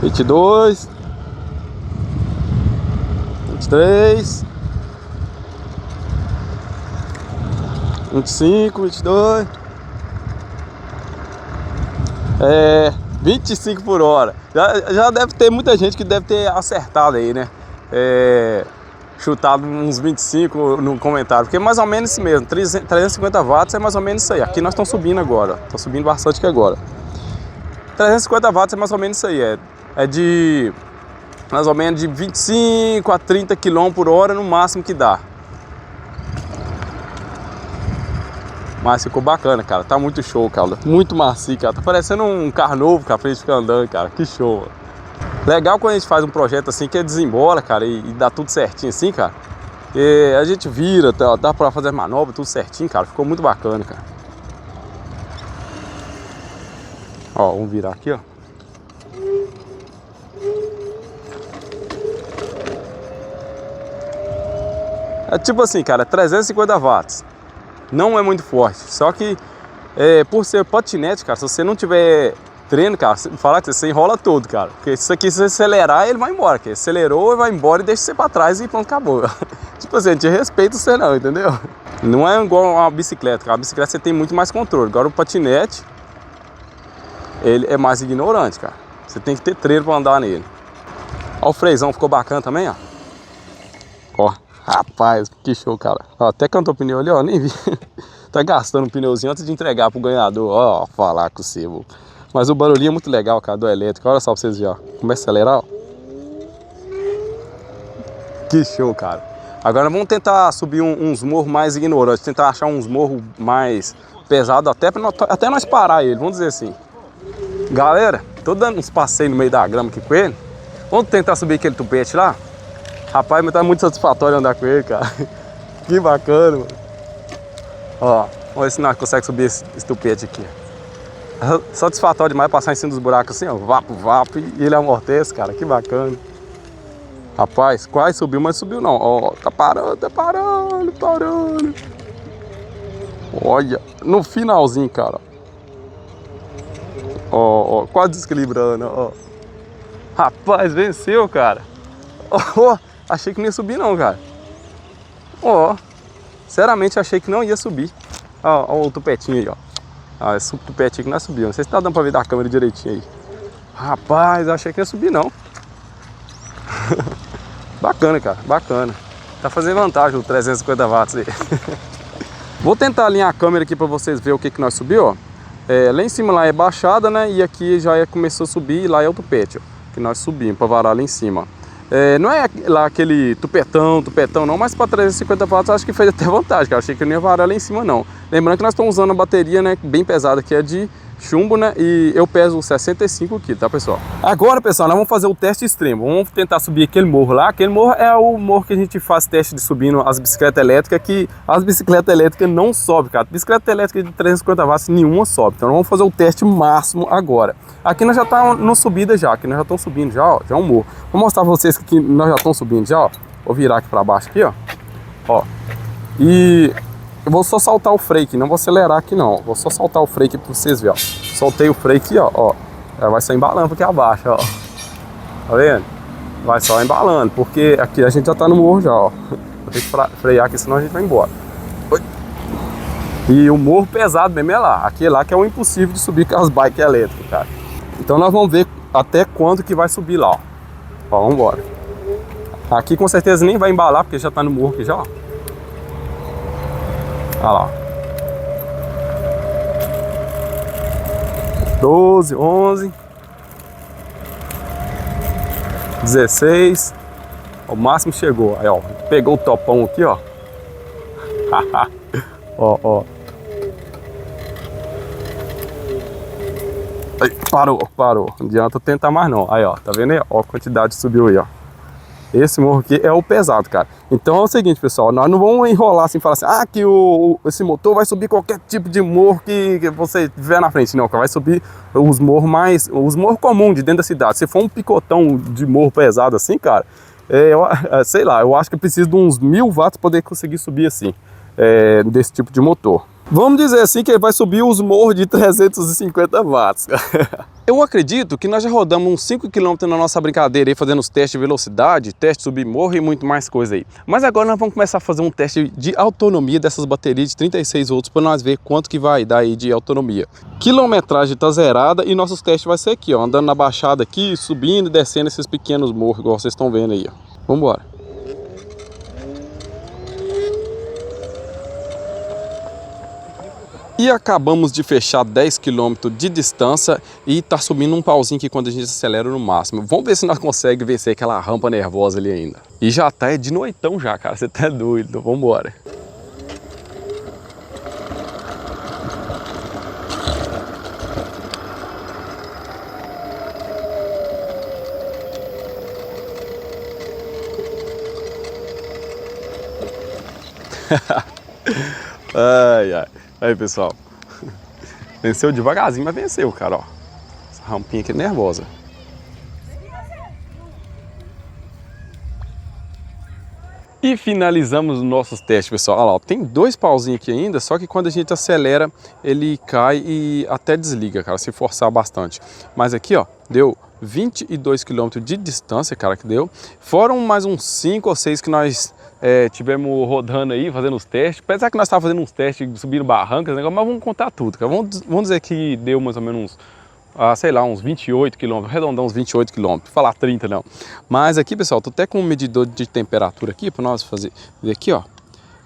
22, 23, 25, 22, 25 por hora. Já deve ter muita gente que deve ter acertado aí, né? Chutado uns 25 no comentário, porque é mais ou menos isso mesmo, 350 watts é mais ou menos isso aí. Aqui nós estamos subindo agora, está subindo bastante aqui agora. 350 watts é mais ou menos isso aí, é de mais ou menos de 25 a 30 km por hora no máximo que dá. Mas ficou bacana, cara, tá muito show, cara, muito macio, cara, tá parecendo um carro novo, cara, pra gente ficar andando, cara, que show. Legal quando a gente faz um projeto assim que desembola, cara, e dá tudo certinho assim, cara. E a gente vira, dá pra fazer manobra, tudo certinho, cara, ficou muito bacana, cara. Ó, vamos virar aqui, ó. É tipo assim, cara, 350 watts. Não é muito forte, só que por ser patinete, cara, se você não tiver treino, cara, falar que você enrola todo, cara. Porque isso aqui, se você acelerar, ele vai embora. Porque acelerou, ele vai embora e deixa você pra trás e pronto, acabou. Tipo assim, a gente respeita você não, entendeu? Não é igual uma bicicleta, cara. A bicicleta você tem muito mais controle. Agora o patinete, ele é mais ignorante, cara. Você tem que ter treino pra andar nele. Ó, o freizão ficou bacana também, ó. Ó, rapaz, que show, cara. Ó, até cantou o pneu ali, ó, nem vi. Tá gastando um pneuzinho antes de entregar pro ganhador. Ó, falar com o seu. Mas o barulhinho é muito legal, cara, do elétrico. Olha só pra vocês verem, ó. Começa a acelerar, ó. Que show, cara. Agora vamos tentar subir uns morros mais ignorantes. Tentar achar uns morros mais pesados até nós parar ele, vamos dizer assim. Galera, tô dando uns passeios no meio da grama aqui com ele. Vamos tentar subir aquele tupete lá? Rapaz, mas tá muito satisfatório andar com ele, cara. Que bacana, mano. Ó, vamos ver se nós conseguimos subir esse tupete aqui. Satisfatório demais passar em cima dos buracos assim, ó. Vapo, vapo. E ele amortece, cara. Que bacana. Rapaz, quase subiu, mas subiu não. Ó, tá parando, tá parando, parando. Olha, no finalzinho, cara. Ó, quase desequilibrando, ó. Rapaz, venceu, cara. Ó, achei que não ia subir não, cara. Ó, sinceramente achei que não ia subir. Ó, o tupetinho aí, ó. Ah, esse tupete aqui não subiu. Não sei se tá dando pra ver da câmera direitinho aí. Rapaz, eu achei que ia subir não. Bacana, cara, bacana. Tá fazendo vantagem o 350 watts aí. Vou tentar alinhar a câmera aqui pra vocês verem o que nós subiu, ó. Lá em cima lá é baixada, né? E aqui já começou a subir e lá é o tupete, ó. Que nós subimos pra varar lá em cima. Não é lá aquele tupetão não, mas para 350 watts acho que fez até vantagem, cara. Achei que eu não ia varar lá em cima não. Lembrando que nós estamos usando a bateria, né, bem pesada, que é de chumbo, né, e eu peso 65 kg, tá, pessoal? Agora, pessoal, nós vamos fazer o teste extremo. Vamos tentar subir aquele morro lá. Aquele morro é o morro que a gente faz teste de subindo as bicicletas elétricas, que as bicicletas elétricas não sobem, cara. Bicicleta elétrica de 350 watts nenhuma sobe. Então nós vamos fazer o teste máximo agora. Aqui nós já estamos na subida já, aqui nós já estamos subindo já, ó, já é um morro. Vou mostrar pra vocês que nós já estamos subindo já, ó. Vou virar aqui pra baixo aqui, ó. Ó. E eu vou só soltar o freio aqui, não vou acelerar aqui não. Vou só soltar o freio aqui pra vocês verem, ó. Soltei o freio aqui, ó. Vai só embalando aqui abaixo, ó. Tá vendo? Vai só embalando, porque aqui a gente já tá no morro já, ó. Vou ter que frear aqui, senão a gente vai embora. Oi. E o morro pesado mesmo é lá. Aqui é lá que é o impossível de subir com as bikes elétricas, cara. Então nós vamos ver até quanto que vai subir lá, ó. Ó, vamos embora. Aqui com certeza nem vai embalar, porque já tá no morro aqui já, ó. Olha lá. 12, 11, 16. O máximo chegou. Aí, ó. Pegou o topão aqui, ó. Ó. Aí, parou. Não adianta tentar mais não. Aí, ó. Tá vendo aí? Ó a quantidade que subiu aí, ó. Esse morro aqui é o pesado, cara. Então é o seguinte, pessoal, nós não vamos enrolar assim, falar assim, que esse motor vai subir qualquer tipo de morro que você tiver na frente. Não, que vai subir os morros comuns de dentro da cidade. Se for um picotão de morro pesado assim, cara, sei lá, eu acho que precisa de uns 1000 watts para poder conseguir subir assim, desse tipo de motor. Vamos dizer assim que ele vai subir os morros de 350 watts. Eu acredito que nós já rodamos uns 5 km na nossa brincadeira aí, fazendo os testes de velocidade, teste de subir morro e muito mais coisa aí. Mas agora nós vamos começar a fazer um teste de autonomia dessas baterias de 36 volts para nós ver quanto que vai dar aí de autonomia. Quilometragem está zerada e nossos testes vai ser aqui, ó, andando na baixada aqui, subindo e descendo esses pequenos morros, igual vocês estão vendo aí, ó. Vamos embora. E acabamos de fechar 10 km de distância e tá subindo um pauzinho aqui quando a gente acelera no máximo. Vamos ver se nós conseguimos vencer aquela rampa nervosa ali ainda. E já tá de noitão já, cara, você tá doido, então vamos embora. Ai, ai. Aí, pessoal. Venceu devagarzinho, mas venceu, cara, ó. Essa rampinha aqui é nervosa. E finalizamos os nossos testes, pessoal. Olha lá, ó, tem 2 pauzinhos aqui ainda, só que quando a gente acelera, ele cai e até desliga, cara, se forçar bastante. Mas aqui, ó, deu 22 km de distância, cara, que deu. Foram mais uns 5 ou 6 que nós tivemos rodando aí, fazendo os testes. Apesar que nós estávamos fazendo uns testes, subindo barrancas, mas vamos contar tudo, cara. Vamos dizer que deu mais ou menos sei lá, uns 28 km, arredondar uns 28 km, falar 30 não. Mas aqui, pessoal, tô até com um medidor de temperatura aqui para nós ver aqui, ó,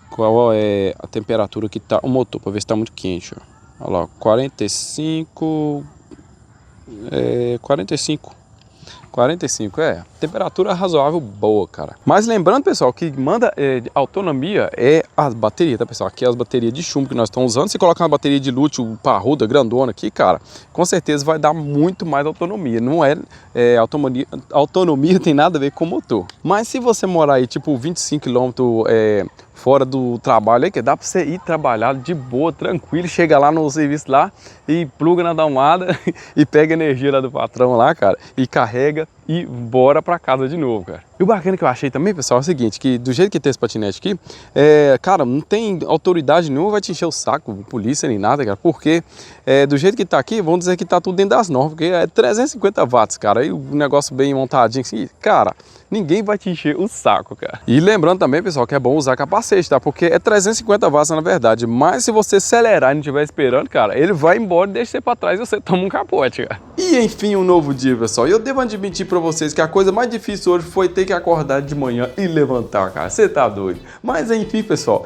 qual é a temperatura que tá o motor, para ver se tá muito quente, ó. Olha lá, 45, 45, temperatura razoável boa, cara. Mas lembrando, pessoal, que manda autonomia é as baterias, tá, pessoal? Aqui é as baterias de chumbo que nós estamos usando. Se colocar uma bateria de lítio parruda, grandona aqui, cara, com certeza vai dar muito mais autonomia. Não autonomia tem nada a ver com motor. Mas se você morar aí, tipo, 25 km fora do trabalho aí, que dá pra você ir trabalhar de boa, tranquilo, chega lá no serviço lá e pluga na tomada e pega energia lá do patrão lá, cara, e carrega e bora pra casa de novo, cara. E o bacana que eu achei também, pessoal, é o seguinte, que do jeito que tem esse patinete aqui, cara, não tem autoridade nenhuma vai te encher o saco, polícia nem nada, cara, porque do jeito que tá aqui, vamos dizer que tá tudo dentro das normas, porque é 350 watts, cara, e o negócio bem montadinho assim, cara, ninguém vai te encher o saco, cara. E lembrando também, pessoal, que é bom usar capacete, tá? Porque é 350 watts na verdade, mas se você acelerar e não estiver esperando, cara, ele vai embora e deixa você pra trás e você toma um capote, cara. E enfim, um novo dia, pessoal. E eu devo admitir pra vocês que a coisa mais difícil hoje foi ter que acordar de manhã e levantar, cara. Você tá doido? Mas enfim, pessoal,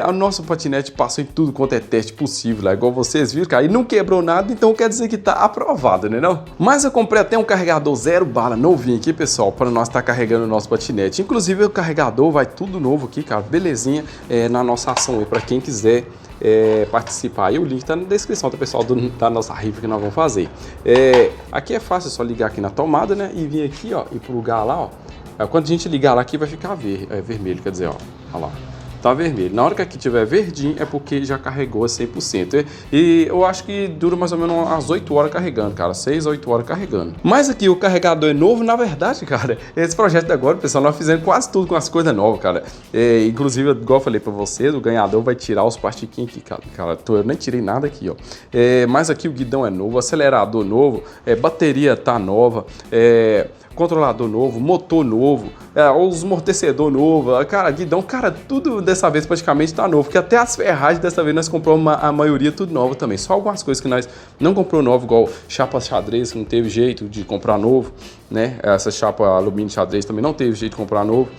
o nosso patinete passou em tudo quanto é teste possível lá, igual vocês viram, cara, e não quebrou nada, então quer dizer que tá aprovado, né não? Mas eu comprei até um carregador 0 bala novinho aqui, pessoal, para nós estar carregando o nosso patinete. Inclusive o carregador vai tudo novo aqui, cara, belezinha, na nossa ação aí, para quem quiser participar. E o link tá na descrição, tá, pessoal, da nossa rifa que nós vamos fazer. Aqui é fácil, é só ligar aqui na tomada, né, e vir aqui, ó, e plugar lá, ó. Quando a gente ligar lá aqui vai ficar vermelho, quer dizer, ó, olha lá. Tá vermelho. Na hora que aqui tiver verdinho é porque já carregou 100%. E eu acho que dura mais ou menos umas 8 horas carregando, cara. 6 a 8 horas carregando. Mas aqui o carregador é novo, na verdade, cara. Esse projeto de agora, pessoal, nós fizemos quase tudo com as coisas novas, cara. Inclusive, igual eu falei pra vocês, o ganhador vai tirar os plastiquinhos aqui, cara. Eu nem tirei nada aqui, ó. Mas aqui o guidão é novo, acelerador novo, bateria tá nova, controlador novo, motor novo, os amortecedor novo, cara, guidão, cara, tudo dessa vez praticamente tá novo, porque até as ferragens dessa vez nós compramos a maioria tudo nova também, só algumas coisas que nós não comprou novo, igual chapa xadrez, que não teve jeito de comprar novo, né, essa chapa alumínio xadrez também não teve jeito de comprar novo,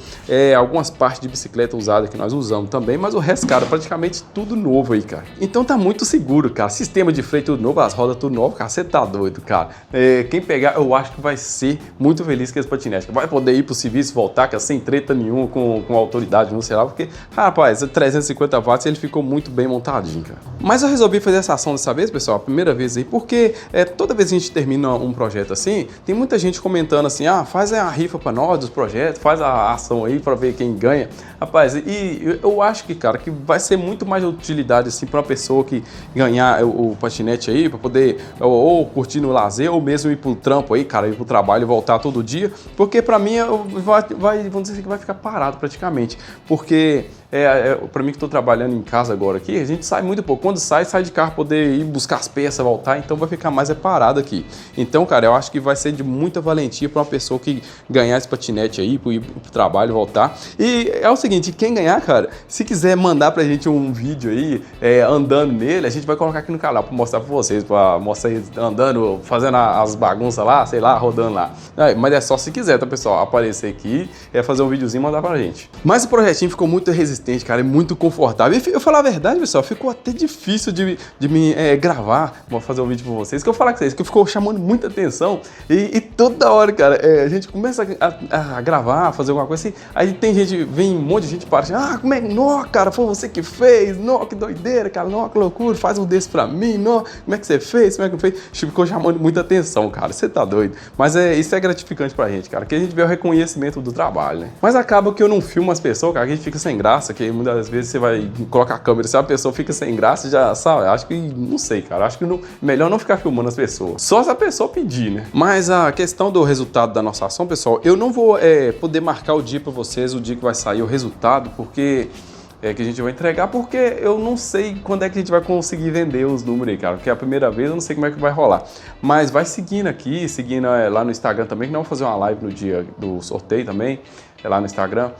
algumas partes de bicicleta usada que nós usamos também, mas o resto, cara, praticamente tudo novo aí, cara. Então tá muito seguro, cara, sistema de freio tudo novo, as rodas tudo novo, cara, você tá doido, cara. Quem pegar, eu acho que vai ser muito feliz com esse patinete, vai poder ir pro serviço, voltar, cara, sem treta nenhuma, com autoridade, não sei lá, porque, rapaz, 350 watts ele ficou muito bem montadinho, cara. Mas eu resolvi fazer essa ação dessa vez, pessoal, a primeira vez aí, porque toda vez que a gente termina um projeto assim, tem muita gente comentando assim, faz a rifa pra nós dos projetos, faz a ação aí pra ver quem ganha. Rapaz, e eu acho que, cara, que vai ser muito mais utilidade, assim, pra uma pessoa que ganhar o patinete aí, pra poder ou curtir no lazer, ou mesmo ir pro trampo aí, cara, ir pro trabalho e voltar todo dia, porque pra mim vamos dizer que vai ficar parado praticamente, porque pra mim que estou trabalhando em casa agora aqui, a gente sai muito pouco, quando sai de carro poder ir buscar as peças, voltar, então vai ficar mais parado aqui. Então, cara, eu acho que vai ser de muita valentia presentinho para uma pessoa que ganhar esse patinete aí, para ir pro trabalho, voltar. E é o seguinte, quem ganhar, cara, se quiser mandar pra gente um vídeo aí, andando nele, a gente vai colocar aqui no canal para mostrar pra vocês, para mostrar eles andando, fazendo as bagunças lá, sei lá, rodando lá. Mas é só se quiser, tá, pessoal? Aparecer aqui, fazer um videozinho e mandar pra gente. Mas o projetinho ficou muito resistente, cara, e muito confortável. E eu falar a verdade, pessoal, ficou até difícil de me gravar, vou fazer um vídeo pra vocês, que eu falar com vocês, que ficou chamando muita atenção. E toda hora, cara, a gente começa a gravar, fazer alguma coisa assim, aí tem gente, vem um monte de gente para assim, como é que, nó, cara, foi você que fez, nó, que doideira, cara, nó, que loucura, faz um desse pra mim, nó, como é que você fez, como é que fez? Ficou chamando muita atenção, cara, você tá doido. Mas isso é gratificante pra gente, cara, que a gente vê o reconhecimento do trabalho, né? Mas acaba que eu não filmo as pessoas, cara, que a gente fica sem graça, que muitas vezes você vai colocar a câmera, se a pessoa fica sem graça, já, sabe, acho que, não sei, cara, acho que melhor não ficar filmando as pessoas, só se a pessoa pedir, né? Mas a questão do resultado da nossa ação, pessoal, eu não vou poder marcar o dia pra vocês, o dia que vai sair o resultado, porque que a gente vai entregar, porque eu não sei quando é que a gente vai conseguir vender os números aí, cara, porque é a primeira vez, eu não sei como é que vai rolar. Mas vai seguindo aqui, seguindo lá no Instagram também, que nós vamos fazer uma live no dia do sorteio também, lá no Instagram,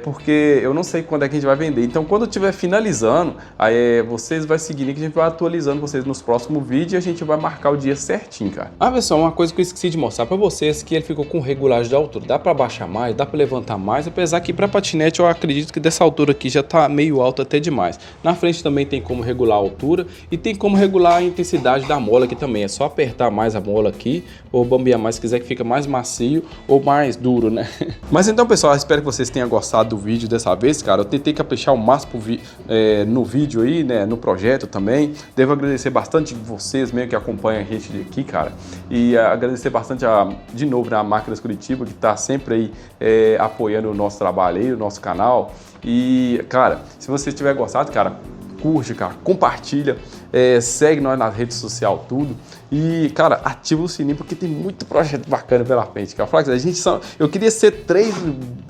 porque eu não sei quando é que a gente vai vender. Então, quando eu estiver finalizando, aí vocês vão seguindo, que a gente vai atualizando vocês nos próximos vídeos e a gente vai marcar o dia certinho, cara. Pessoal, uma coisa que eu esqueci de mostrar pra vocês, que ele ficou com regulagem de altura. Dá pra baixar mais, dá pra levantar mais, apesar que pra patinete eu acredito que dessa altura aqui já tá meio alto até demais. Na frente também tem como regular a altura e tem como regular a intensidade da mola aqui também. É só apertar mais a mola aqui ou bambear mais se quiser que fica mais macio ou mais duro, né? Mas então, pessoal, espero que vocês tenham gostado do vídeo dessa vez, cara. Eu tentei caprichar o máximo no vídeo aí, né, no projeto também. Devo agradecer bastante vocês mesmo que acompanham a gente aqui, cara. E agradecer bastante de novo, né, a Máquinas Curitiba, que tá sempre aí apoiando o nosso trabalho aí, o nosso canal. E, cara, se você tiver gostado, cara, curte, cara, compartilha, segue nós nas redes sociais, tudo. E, cara, ativa o sininho, porque tem muito projeto bacana pela frente, cara. Eu queria ser 3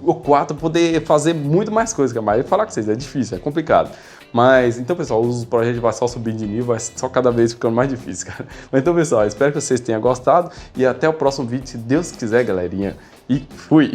ou 4, poder fazer muito mais coisas, cara. Mas falar com vocês, é difícil, é complicado. Mas, então, pessoal, os projetos vão só subindo de nível, vai só cada vez ficando mais difícil, cara. Mas, então, pessoal, espero que vocês tenham gostado. E até o próximo vídeo, se Deus quiser, galerinha. E fui!